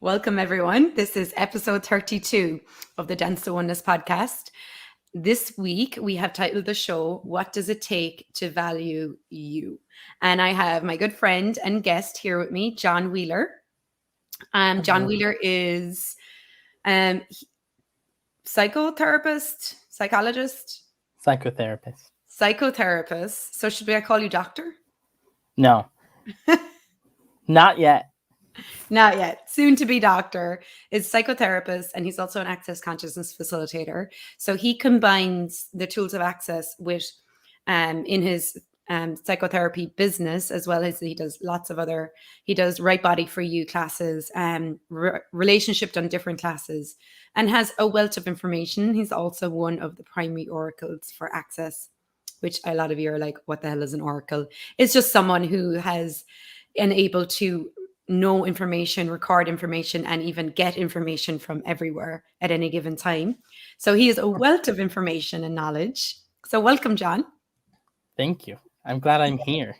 Welcome, everyone. This is episode 32 of the Dance to Oneness podcast. This week, we have titled the show, What Does It Take to Value You? And I have my good friend and guest here with me, John Wheeler. John Wheeler is psychotherapist, psychologist, Psychotherapist. So should I call you doctor? No. Not yet. Not yet. Soon to be doctor, is psychotherapist, and he's also an access consciousness facilitator. So he combines the tools of access with in his psychotherapy business, as well as he does lots of other, he does Right Body for You classes, relationship done different classes, and has a wealth of information. He's also one of the primary oracles for access, which a lot of you are like, what the hell is an oracle? It's just someone who has and able to know information, record information, and even get information from everywhere at any given time. So he is a wealth of information and knowledge. So welcome, John. Thank you. I'm glad I'm here.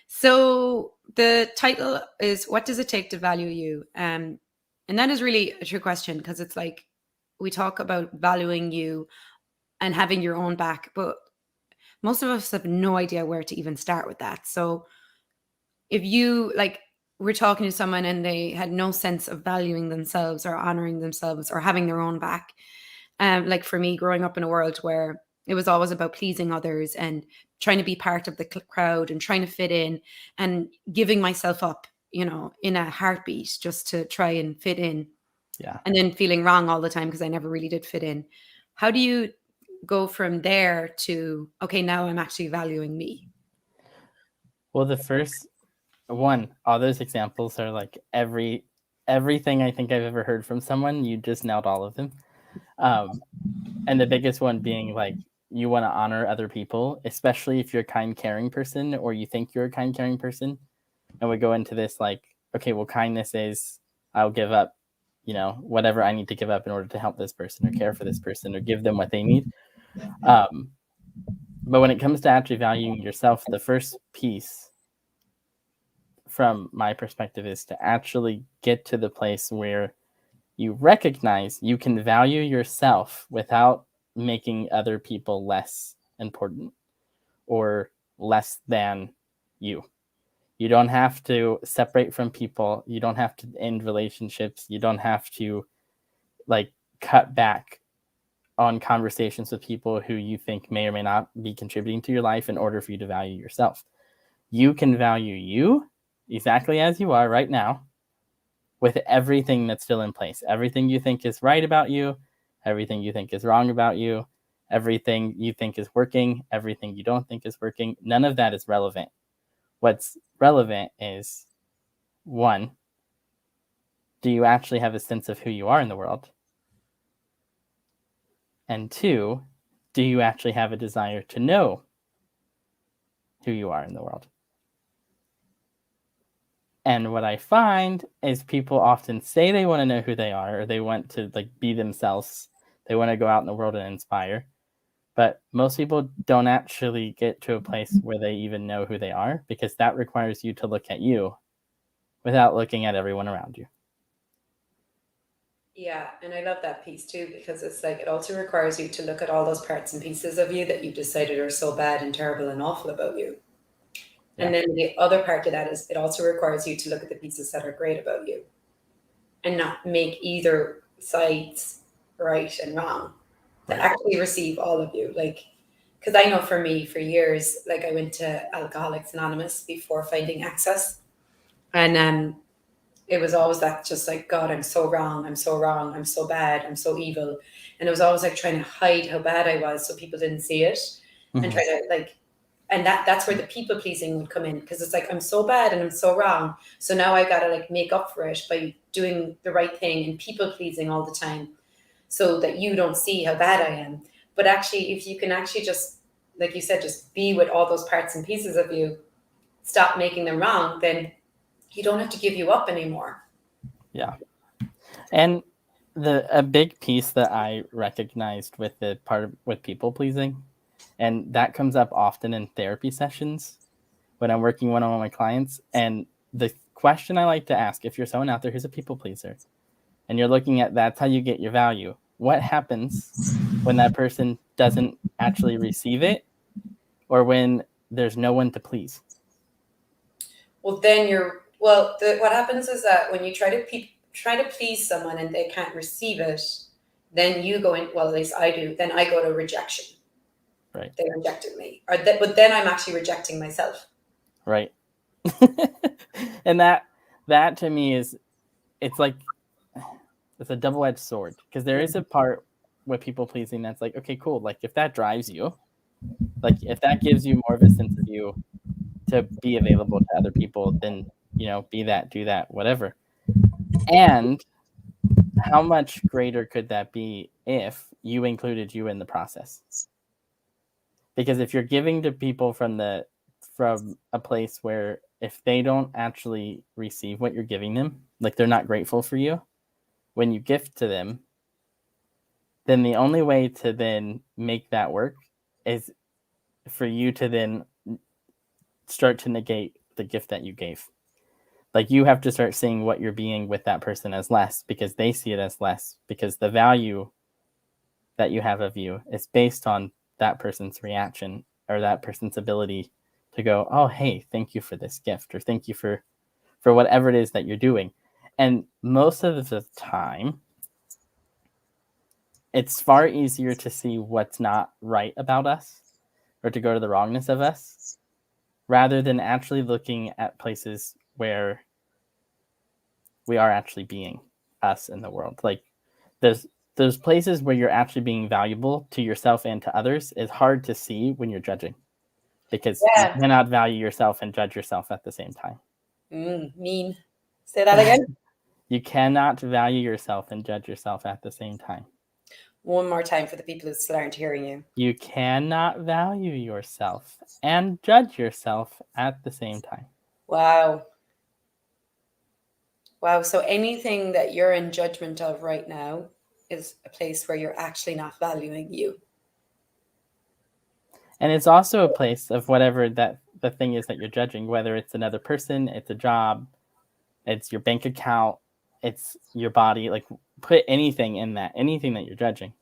So the title is What Does It Take to Value You? And that is really a true question, because it's like we talk about valuing you and having your own back, but most of us have no idea where to even start with that. So if you we're talking to someone and they had no sense of valuing themselves or honoring themselves or having their own back, like for me, growing up in a world where it was always about pleasing others and trying to be part of the crowd and trying to fit in and giving myself up, in a heartbeat just to try and fit in. Yeah. And then feeling wrong all the time because I never really did fit in. How do you go from there to, okay, now I'm actually valuing me? Well, the first one, all those examples are like everything I think I've ever heard from someone. You just nailed all of them. And the biggest one being like, you want to honor other people, especially if you're a kind, caring person, or you think you're a kind, caring person. And we go into this like, okay, well, kindness is I'll give up, whatever I need to give up in order to help this person or care for this person or give them what they need. But when it comes to actually valuing yourself, the first piece from my perspective is to actually get to the place where you recognize you can value yourself without making other people less important or less than you. You don't have to separate from people. You don't have to end relationships. You don't have to cut back on conversations with people who you think may or may not be contributing to your life in order for you to value yourself. You can value you exactly as you are right now, with everything that's still in place. Everything you think is right about you, everything you think is wrong about you, everything you think is working, everything you don't think is working. None of that is relevant. What's relevant is, one, do you actually have a sense of who you are in the world? And two, do you actually have a desire to know who you are in the world? And what I find is people often say they want to know who they are, or they want to be themselves. They want to go out in the world and inspire. But most people don't actually get to a place where they even know who they are, because that requires you to look at you without looking at everyone around you. Yeah, and I love that piece too, because it's like it also requires you to look at all those parts and pieces of you that you've decided are so bad and terrible and awful about you. Yeah. And then the other part of that is it also requires you to look at the pieces that are great about you and not make either sides right and wrong, to actually receive all of you. Because I know for me, for years, I went to Alcoholics Anonymous before finding access. And it was always that just God, I'm so wrong, I'm so wrong, I'm so bad, I'm so evil. And it was always trying to hide how bad I was so people didn't see it. Mm-hmm. And try to and that's where the people pleasing would come in, because it's I'm so bad and I'm so wrong. So now I got to make up for it by doing the right thing and people pleasing all the time so that you don't see how bad I am. But actually, if you can actually just, like you said, just be with all those parts and pieces of you, stop making them wrong, then you don't have to give you up anymore. Yeah. And a big piece that I recognized with the part with people pleasing, and that comes up often in therapy sessions when I'm working one-on-one with my clients. And the question I like to ask, if you're someone out there who's a people pleaser and you're looking at that's how you get your value, what happens when that person doesn't actually receive it, or when there's no one to please? Well, then what happens is that when you try to please someone and they can't receive it, then you go in, well, at least I do, then I go to rejection. Right. They rejected me. But then I'm actually rejecting myself. Right. And that to me is, it's like, it's a double-edged sword, because there is a part with people pleasing that's like, okay, cool. Like if that drives you, like if that gives you more of a sense of you to be available to other people, then, be that, do that, whatever. And how much greater could that be if you included you in the process? Because if you're giving to people from a place where if they don't actually receive what you're giving them, like they're not grateful for you when you gift to them, then the only way to then make that work is for you to then start to negate the gift that you gave. Like you have to start seeing what you're being with that person as less, because they see it as less, because the value that you have of you is based on that person's reaction or that person's ability to go, oh, hey, thank you for this gift, or thank you for whatever it is that you're doing. And most of the time, it's far easier to see what's not right about us or to go to the wrongness of us, rather than actually looking at places where we are actually being us in the world. Like those places where you're actually being valuable to yourself and to others is hard to see when you're judging, because you cannot value yourself and judge yourself at the same time. Mean. Say that again. You cannot value yourself and judge yourself at the same time. One more time for the people who still aren't hearing you. You cannot value yourself and judge yourself at the same time. Wow. So anything that you're in judgment of right now is a place where you're actually not valuing you. And it's also a place of whatever that the thing is that you're judging, whether it's another person, it's a job, it's your bank account, it's your body. Like put anything in that, anything that you're judging.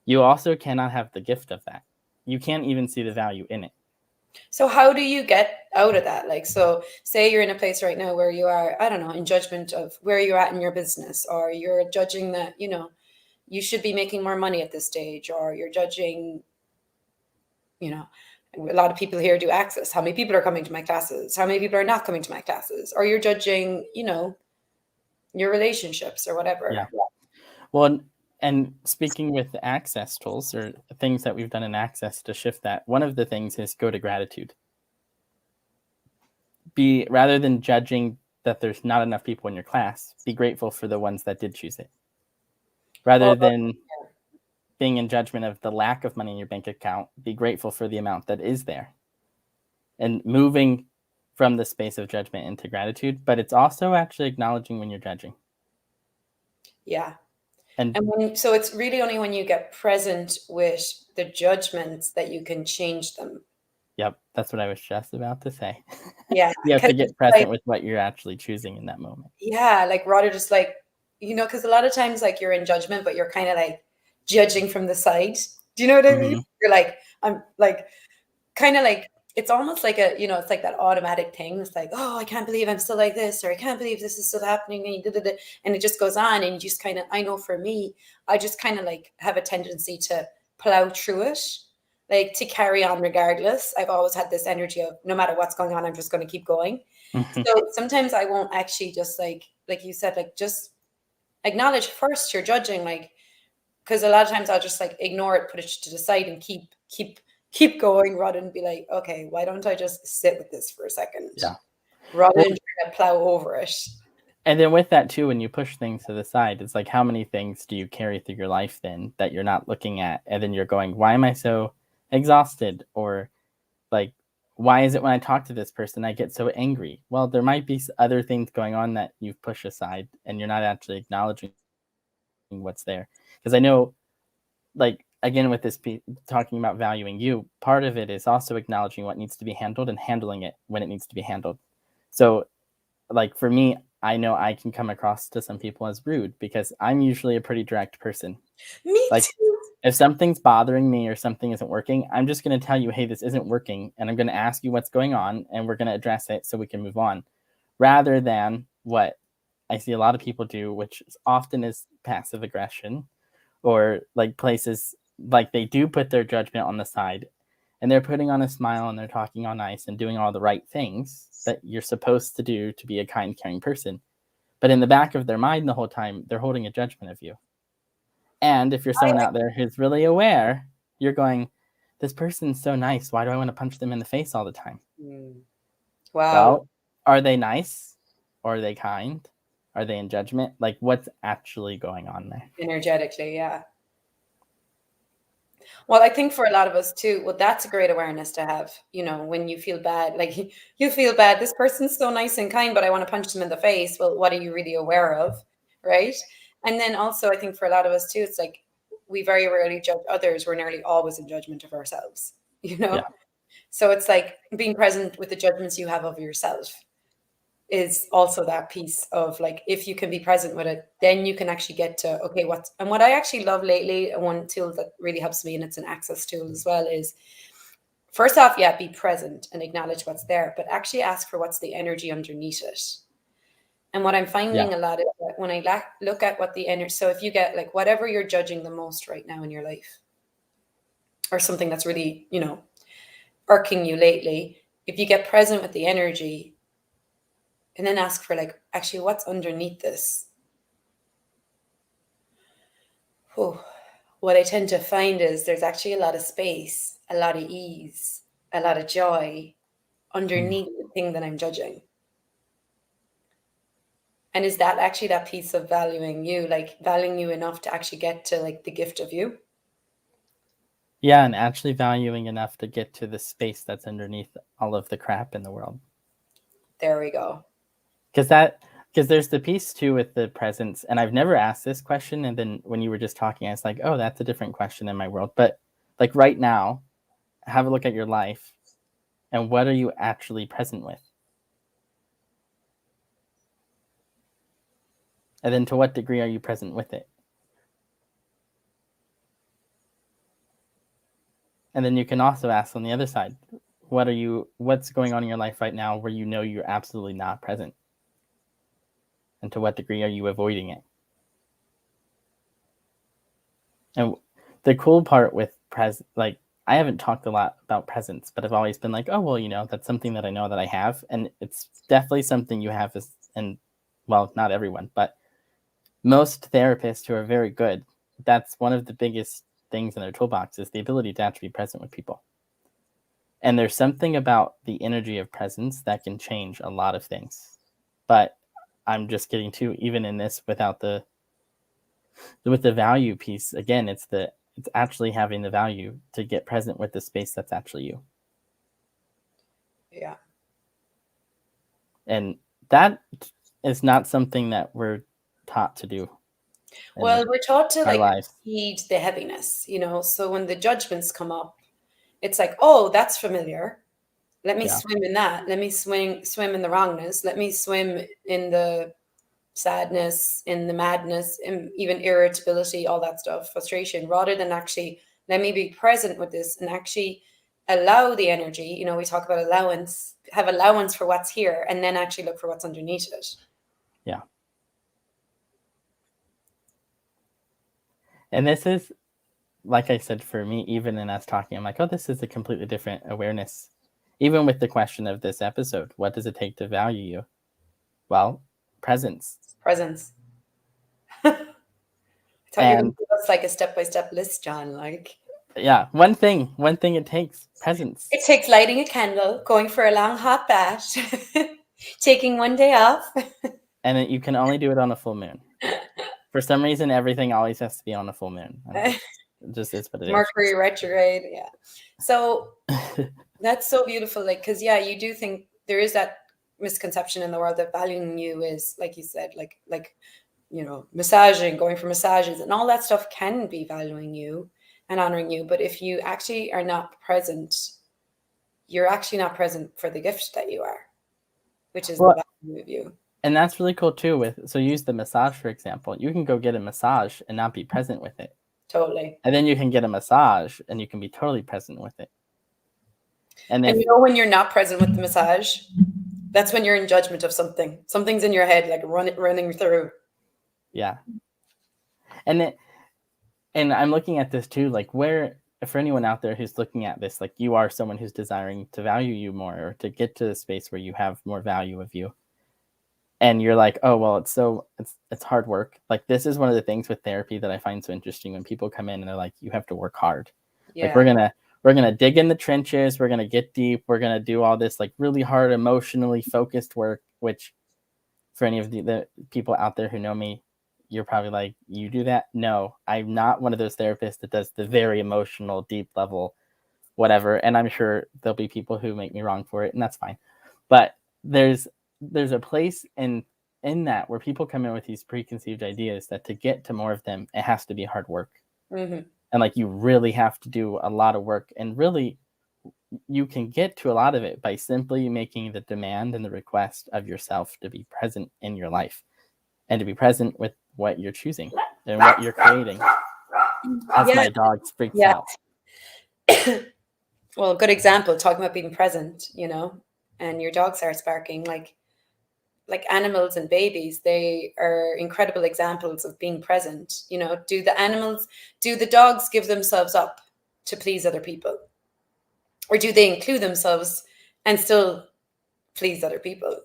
You also cannot have the gift of that. You can't even see the value in it. So how do you get out of that? Like, so say you're in a place right now where you are, I don't know, in judgment of where you're at in your business, or you're judging that, you should be making more money at this stage, or you're judging, a lot of people here do access. How many people are coming to my classes? How many people are not coming to my classes? Or you're judging, your relationships or whatever. Yeah. Well, and speaking with the access tools or things that we've done in access to shift that, one of the things is go to gratitude. Rather than judging that there's not enough people in your class, be grateful for the ones that did choose it. Rather than being in judgment of the lack of money in your bank account, be grateful for the amount that is there. And moving from the space of judgment into gratitude, but it's also actually acknowledging when you're judging. Yeah. So it's really only when you get present with the judgments that you can change them. Yep, that's what I was just about to say. Yeah. You have to get present with what you're actually choosing in that moment. Yeah, like rather just like, because a lot of times like you're in judgment, but you're kind of like judging from the side. Do you know what I mean? You're like, I'm like, kind of like, it's almost like it's like that automatic thing. It's like, oh, I can't believe I'm still like this, or I can't believe this is still happening. And it just goes on. And you just kind of, I know for me, I just kind of like have a tendency to plow through it, like to carry on regardless. I've always had this energy of no matter what's going on, I'm just going to keep going. So sometimes I won't actually just like you said, like just acknowledge first you're judging, like, because a lot of times I'll just like ignore it, put it to the side and keep going, rather than be like, okay, why don't I just sit with this for a second? Yeah. Rather than trying to plow over it. And then with that too, when you push things to the side, it's like, how many things do you carry through your life then that you're not looking at? And then you're going, why am I so exhausted? Or like, why is it when I talk to this person, I get so angry? Well, there might be other things going on that you've pushed aside and you're not actually acknowledging what's there. Because I know, like, again, with this talking about valuing you, part of it is also acknowledging what needs to be handled and handling it when it needs to be handled. So like for me, I know I can come across to some people as rude because I'm usually a pretty direct person. Me Like too. if something's bothering me or something isn't working, I'm just going to tell you, hey, this isn't working. And I'm going to ask you what's going on and we're going to address it so we can move on. Rather than what I see a lot of people do, which often is passive aggression, or like places like they do put their judgment on the side and they're putting on a smile and they're talking all nice and doing all the right things that you're supposed to do to be a kind, caring person. But in the back of their mind the whole time, they're holding a judgment of you. And if you're someone out there who's really aware, you're going, this person's so nice. Why do I want to punch them in the face all the time? Wow. Well, are they nice? Or are they kind? Are they in judgment? Like what's actually going on there? Energetically, yeah. Well, I think for a lot of us too, well, that's a great awareness to have, when you feel bad, like you feel bad, this person's so nice and kind, but I want to punch them in the face. Well, what are you really aware of? Right. And then also, I think for a lot of us too, it's like we very rarely judge others. We're nearly always in judgment of ourselves, Yeah. So it's like being present with the judgments you have of yourself is also that piece of like, if you can be present with it, then you can actually get to, okay, what I actually love lately, one tool that really helps me, and it's an access tool as well, is first off, yeah, be present and acknowledge what's there, but actually ask for what's the energy underneath it. And what I'm finding a lot is that when I look at what the energy, so if you get like whatever you're judging the most right now in your life, or something that's really, irking you lately, if you get present with the energy, and then ask for like, actually, what's underneath this? What I tend to find is there's actually a lot of space, a lot of ease, a lot of joy underneath the thing that I'm judging. And is that actually that piece of valuing you, like valuing you enough to actually get to like the gift of you? Yeah, and actually valuing enough to get to the space that's underneath all of the crap in the world. There we go. Because there's the piece too with the presence, and I've never asked this question, and then when you were just talking, I was like, oh, that's a different question in my world. But like right now, have a look at your life, and what are you actually present with? And then to what degree are you present with it? And then you can also ask on the other side, what's going on in your life right now where you know you're absolutely not present? And to what degree are you avoiding it? And the cool part with like I haven't talked a lot about presence, but I've always been like, oh, well, that's something that I know that I have. And it's definitely something you have and well, not everyone, but most therapists who are very good, that's one of the biggest things in their toolbox is the ability to actually be present with people. And there's something about the energy of presence that can change a lot of things. But I'm just getting to, even in this, with the value piece, again, it's actually having the value to get present with the space that's actually you. Yeah. And that is not something that we're taught to do. Well, we're taught to like lives. heed the heaviness, so when the judgments come up, it's like, oh, that's familiar. Let me swim in that. Let me swim in the wrongness. Let me swim in the sadness, in the madness, in even irritability, all that stuff, frustration, rather than actually let me be present with this and actually allow the energy. We talk about allowance, have allowance for what's here, and then actually look for what's underneath it. Yeah. And this is, like I said, for me, even in us talking, I'm like, oh, this is a completely different awareness. Even with the question of this episode, what does it take to value you? Well, presence. Presence. I thought you were going to give us like a step-by-step list, John. Like, yeah, one thing it takes, presence. It takes lighting a candle, going for a long hot bath, taking one day off. And you can only do it on a full moon. For some reason, everything always has to be on a full moon. It just is what it is. Mercury retrograde, yeah. So that's so beautiful. Like, because you do think there is that misconception in the world that valuing you is, like you said, like massaging, going for massages, and all that stuff can be valuing you and honoring you. But if you actually are not present, you're actually not present for the gift that you are, which is Move you. And that's really cool too. So use the massage, for example. You can go get a massage and not be present with it. Totally. And then you can get a massage and you can be totally present with it. And when you're not present with the massage, that's when you're in judgment of something. Something's in your head, like running through. Yeah. And I'm looking at this too, like where, for anyone out there who's looking at this, like you are someone who's desiring to value you more or to get to the space where you have more value of you. And you're like, oh, well, it's hard work. Like this is one of the things with therapy that I find so interesting when people come in and they're like, you have to work hard. Yeah. Like we're going to dig in the trenches. We're going to get deep. We're going to do all this like really hard, emotionally focused work, which for any of the people out there who know me, you're probably like, you do that? No, I'm not one of those therapists that does the very emotional, deep level, whatever. And I'm sure there'll be people who make me wrong for it, and that's fine. But there's a place in that where people come in with these preconceived ideas that to get to more of them, it has to be hard work. Mm-hmm. And like you really have to do a lot of work, and really you can get to a lot of it by simply making the demand and the request of yourself to be present in your life and to be present with what you're choosing and what you're creating. As my dog freaks out. Well, a good example, talking about being present, and your dog starts barking, like animals and babies, they are incredible examples of being present. Do the dogs give themselves up to please other people? Or do they include themselves and still please other people?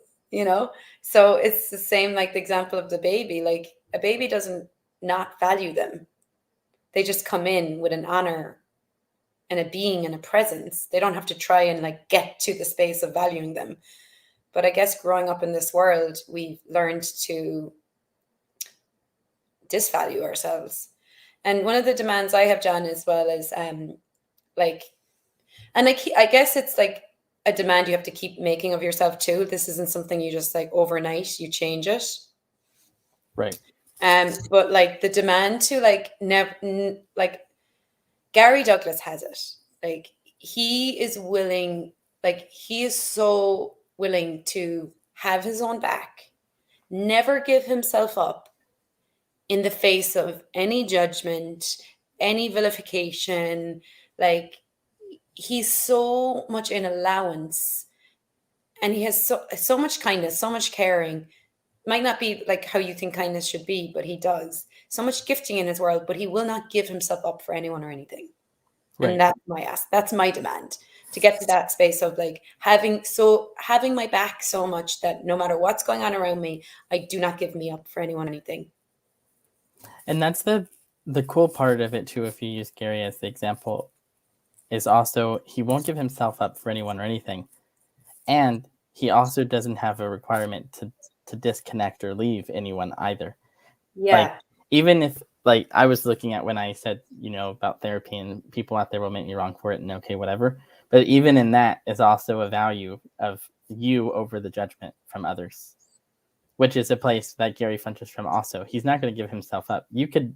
So it's the same, like the example of the baby. Like a baby doesn't not value them. They just come in with an honor and a being and a presence. They don't have to try and like get to the space of valuing them. But I guess growing up in this world, we've learned to disvalue ourselves. And one of the demands I have, John, as well, is I guess it's like a demand you have to keep making of yourself too. This isn't something you just like overnight, you change it. Right. But like the demand to like never, like Gary Douglas has it. Like he is so willing to have his own back, never give himself up in the face of any judgment, any vilification. Like he's so much in allowance, and he has so much kindness, so much caring. Might not be like how you think kindness should be, but he does. So much gifting in his world, but he will not give himself up for anyone or anything. Right. And that's my ask. That's my demand, to get to that space of like having my back so much that no matter what's going on around me, I do not give me up for anyone or anything. And that's the cool part of it too, if you use Gary as the example, is also he won't give himself up for anyone or anything. And he also doesn't have a requirement to disconnect or leave anyone either. Yeah. Like even if like I was looking at when I said, about therapy, and people out there will make me wrong for it, and okay, whatever. But even in that is also a value of you over the judgment from others, which is a place that Gary funches from also. He's not going to give himself up. You could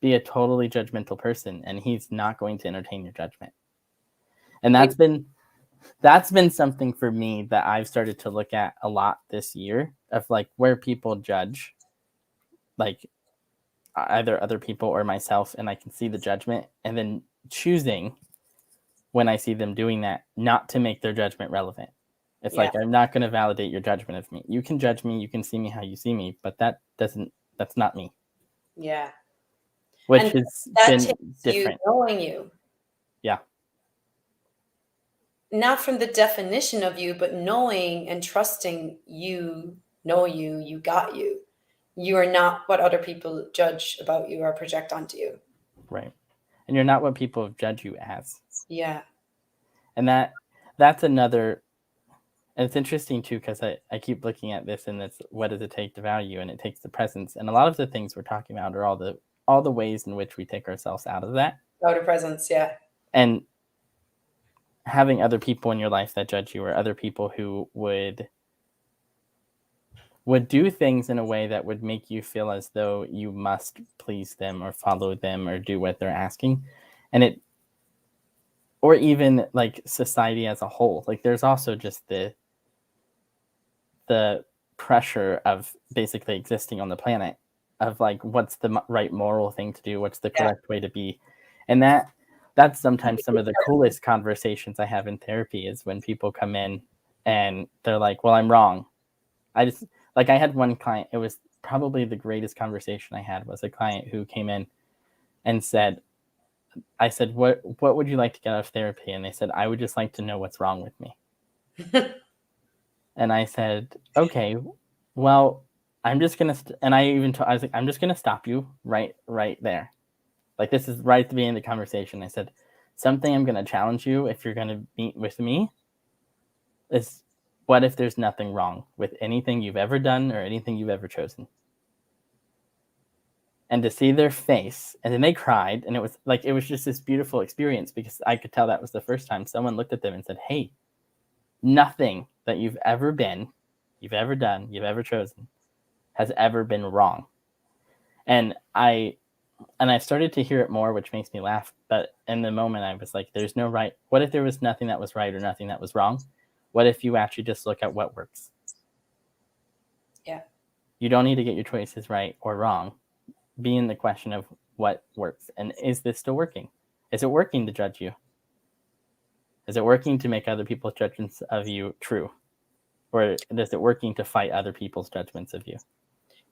be a totally judgmental person and he's not going to entertain your judgment. And that's been something for me that I've started to look at a lot this year, of like where people judge, like either other people or myself, and I can see the judgment, and then choosing when I see them doing that not to make their judgment relevant. It's like, I'm not going to validate your judgment of me. You can judge me, you can see me how you see me, but that's not me. Yeah. Which and has been different. You knowing you. Yeah. Not from the definition of you, but knowing and trusting you know you got you. You are not what other people judge about you or project onto you. Right. And you're not what people judge you as. Yeah. And that's another, and it's interesting too, because I keep looking at this, and it's what does it take to value, and it takes the presence. And a lot of the things we're talking about are all the ways in which we take ourselves out of that. Out of presence, yeah. And having other people in your life that judge you, or other people who would do things in a way that would make you feel as though you must please them or follow them or do what they're asking. And or even like society as a whole, like there's also just the pressure of basically existing on the planet, of like what's the right moral thing to do, what's the correct way to be. And that's sometimes some of the coolest conversations I have in therapy, is when people come in and they're like, well, I'm wrong. I had one client, it was probably the greatest conversation I had, was a client who came in and said, I said, what would you like to get out of therapy? And they said, I would just like to know what's wrong with me. And I said, okay, well, I'm just going to, and I was like, I'm just going to stop you right there. Like, this is right at the beginning of the conversation. I said, something I'm going to challenge you, if you're going to meet with me, is, what if there's nothing wrong with anything you've ever done or anything you've ever chosen? And to see their face, and then they cried, and it was just this beautiful experience, because I could tell that was the first time someone looked at them and said, hey, nothing that you've ever been, you've ever done, you've ever chosen has ever been wrong. And I started to hear it more, which makes me laugh. But in the moment, I was like, there's no right. What if there was nothing that was right or nothing that was wrong? What if you actually just look at what works? Yeah. You don't need to get your choices right or wrong. Be in the question of what works. And is this still working? Is it working to judge you? Is it working to make other people's judgments of you true? Or is it working to fight other people's judgments of you?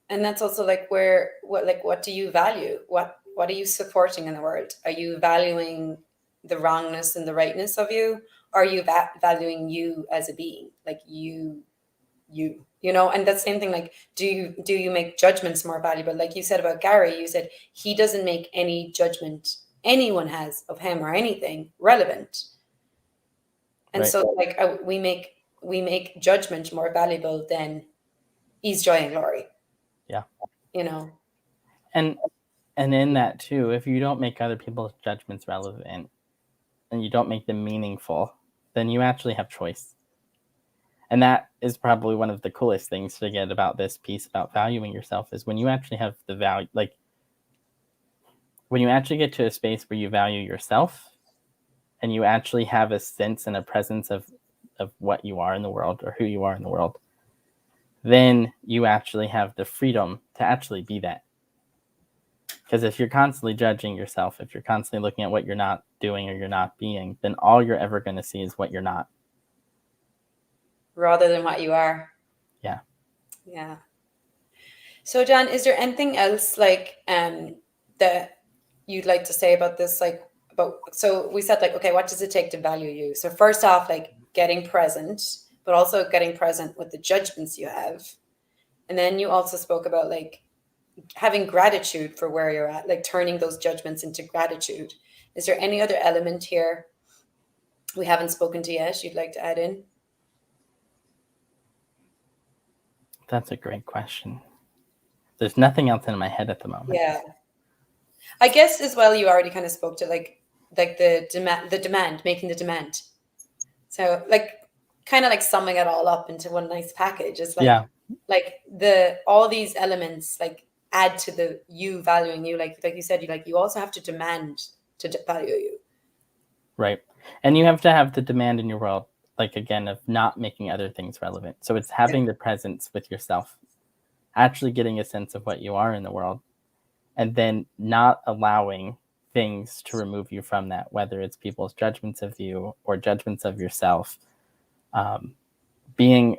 And that's also like what do you value? What are you supporting in the world? Are you valuing the wrongness and the rightness of you? Or are you valuing you as a being? Like you, and that same thing, like, do you make judgments more valuable? Like you said about Gary, you said he doesn't make any judgment anyone has of him or anything relevant. And Right. so like we make judgment more valuable than ease, joy, and glory. Yeah. And in that too, if you don't make other people's judgments relevant and you don't make them meaningful, then you actually have choice. And that is probably one of the coolest things to get about this piece about valuing yourself, is when you actually have the value, like when you actually get to a space where you value yourself and you actually have a sense and a presence of what you are in the world, or who you are in the world, then you actually have the freedom to actually be that. Because if you're constantly judging yourself, if you're constantly looking at what you're not doing or you're not being, then all you're ever going to see is what you're not. Rather than what you are. Yeah. Yeah. So, Jan, is there anything else like that you'd like to say about this? Like, so we said, like, okay, what does it take to value you? So first off, like getting present, but also getting present with the judgments you have. And then you also spoke about like having gratitude for where you're at, like turning those judgments into gratitude. Is there any other element here we haven't spoken to yet you'd like to add in? That's a great question. There's nothing else in my head at the moment. Yeah. I guess as well, you already kind of spoke to like the demand, making the demand. So like kind of like summing it all up into one nice package is like, like all these elements like add to the you valuing you. Like you said, you also have to demand to value you. Right. And you have to have the demand in your world, like, again, of not making other things relevant. So it's having the presence with yourself, actually getting a sense of what you are in the world, and then not allowing things to remove you from that, whether it's people's judgments of you or judgments of yourself. Being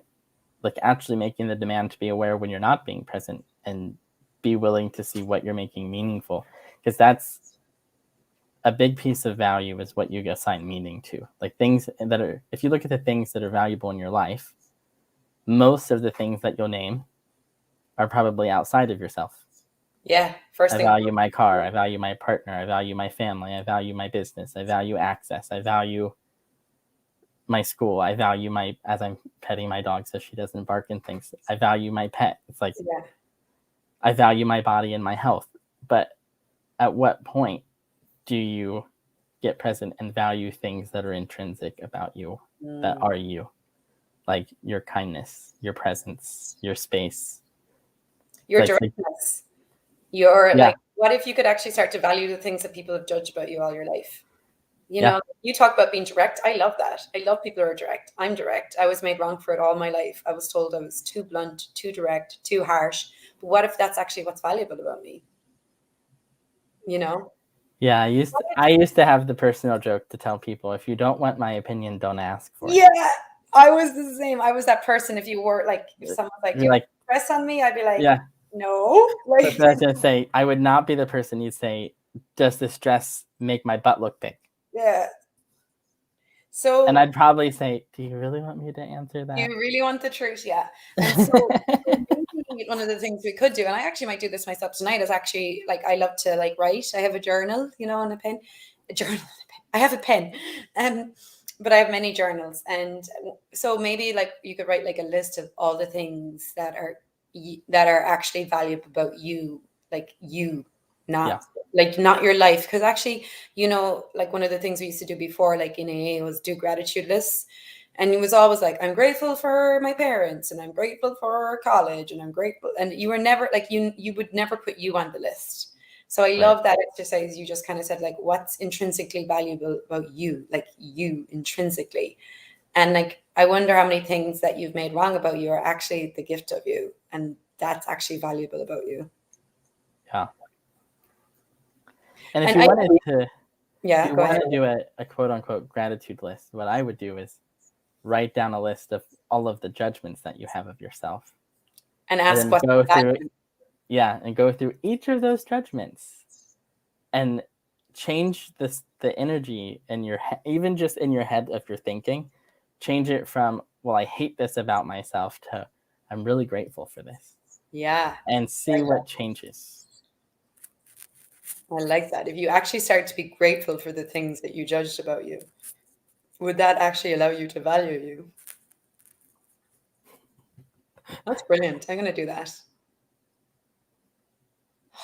like actually making the demand to be aware when you're not being present, and be willing to see what you're making meaningful, because that's a big piece of value, is what you assign meaning to. Like things that are, if you look at the things that are valuable in your life, most of the things that you'll name are probably outside of yourself. Yeah. First thing. I value my car. I value my partner. I value my family. I value my business. I value access. I value my school. I value as I'm petting my dog so she doesn't bark and things. I value my pet. It's like, I value my body and my health. But at what point do you get present and value things that are intrinsic about you, that are you? Like your kindness, your presence, your space. Your directness. Like, what if you could actually start to value the things that people have judged about you all your life? You know, you talk about being direct. I love that. I love people who are direct. I'm direct. I was made wrong for it all my life. I was told I was too blunt, too direct, too harsh. But what if that's actually what's valuable about me? You know? Yeah, I used to have the personal joke to tell people, if you don't want my opinion, don't ask for it. Yeah, I was the same. I was that person. If you were like, if someone's like, do you like, press on me? I'd be like, yeah, no. Like, that's what I was gonna say. I would not be the person you'd say, does this dress make my butt look big? yeah. So, and I'd probably say, do you really want me to answer that? You really want the truth, yeah. And so maybe one of the things we could do, and I actually might do this myself tonight, is actually like I love to like write. I have a journal, you know, and a pen. A journal, and a pen. I have a pen. But I have many journals. And so maybe like you could write like a list of all the things that are actually valuable about you, like you, not like not your life. Because actually, you know, like one of the things we used to do before, like in AA, was do gratitude lists. And it was always like, I'm grateful for my parents, and I'm grateful for college, and I'm grateful. And you were never like, you would never put you on the list. So I love that exercise. You just kind of said like, what's intrinsically valuable about you, like you intrinsically. And like, I wonder how many things that you've made wrong about you are actually the gift of you. And that's actually valuable about you. Yeah. And if you wanted to do a quote unquote gratitude list, what I would do is write down a list of all of the judgments that you have of yourself. And ask what go through and go through each of those judgments and change the energy in your head, even just in your head if you're thinking, change it from, well, I hate this about myself, to I'm really grateful for this. Yeah. And see what changes. I like that. If you actually start to be grateful for the things that you judged about you, would that actually allow you to value you? That's brilliant. I'm going to do that.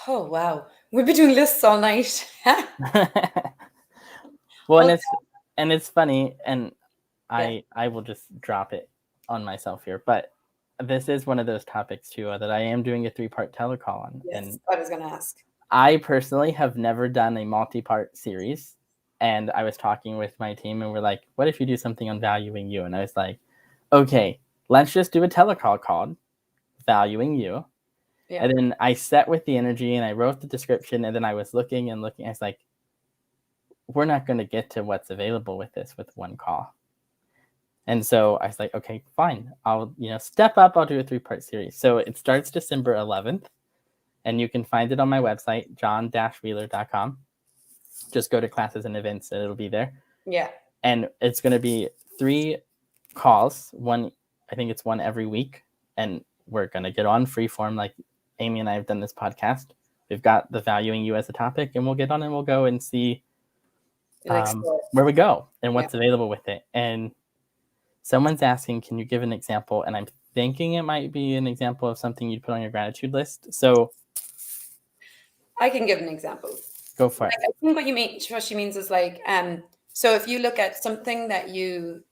Oh, wow. We'll be doing lists all night. Well, and it's funny, and I will just drop it on myself here, but this is one of those topics too that I am doing a 3-part telecall on. Yes, and I was going to ask. I personally have never done a multi-part series, and I was talking with my team, and we're like, what if you do something on valuing you? And I was like, okay, let's just do a telecall called Valuing You. Yeah. And then I set with the energy, and I wrote the description, and then I was looking. I was like, we're not going to get to what's available with this with one call. And so I was like, okay, fine. I'll, step up. I'll do a 3-part series. So it starts December 11th, and you can find it on my website, john-wheeler.com. Just go to classes and events, and it'll be there. Yeah. And it's going to be 3 calls. I think it's one every week. And we're going to get on freeform, like Amy and I have done this podcast. We've got the valuing you as a topic, and we'll get on and we'll go and see where we go and what's available with it. And someone's asking, can you give an example? And I'm thinking it might be an example of something you'd put on your gratitude list. So I can give an example. Go for it. I think what she means is like, so if you look at something that you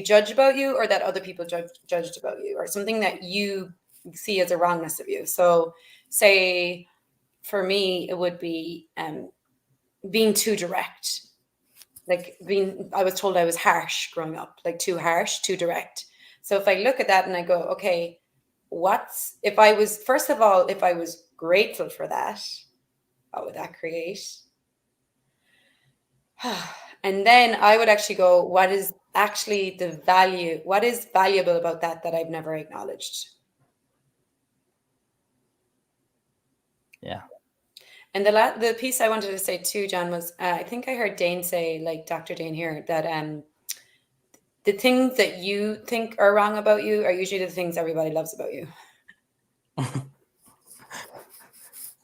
judge about you, or that other people judged about you, or something that you see as a wrongness of you. So say for me, it would be being too direct. Like I was told I was harsh growing up, like too harsh, too direct. So if I look at that and I go, okay, if I was grateful for that, what would that create? And then I would actually go, what is actually the value? What is valuable about that I've never acknowledged? Yeah. And the piece I wanted to say too, John, was I think I heard Dane say, like Dr. Dane here, that the things that you think are wrong about you are usually the things everybody loves about you.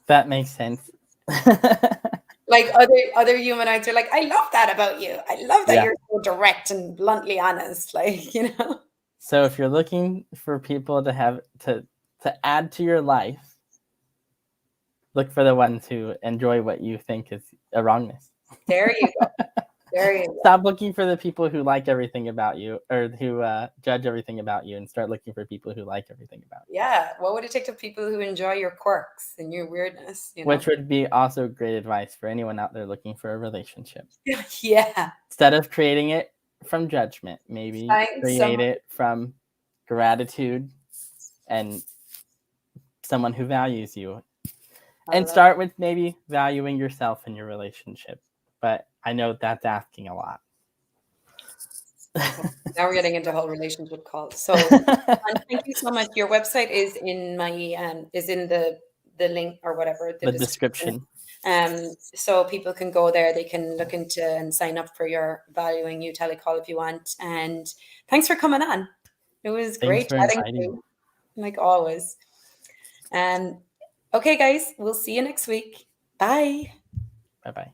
That makes sense. Like other humanoids are like, I love that about you. I love that you're so direct and bluntly honest. Like, So if you're looking for people to have to add to your life, look for the ones who enjoy what you think is a wrongness. There you go. There you go. Stop looking for the people who like everything about you, or who judge everything about you, and start looking for people who like everything about you. Yeah. What would it take to people who enjoy your quirks and your weirdness? You know? Which would be also great advice for anyone out there looking for a relationship. Yeah. Instead of creating it from judgment, maybe create it from gratitude and someone who values you. And start with maybe valuing yourself in your relationship. But I know that's asking a lot. Now we're getting into whole relationship calls. So thank you so much. Your website is in my is in the link or whatever, the description. So people can go there, they can look into and sign up for your Valuing You telecall if you want. And thanks for coming on. It was great chatting to you, like always. Okay, guys, we'll see you next week. Bye. Bye-bye.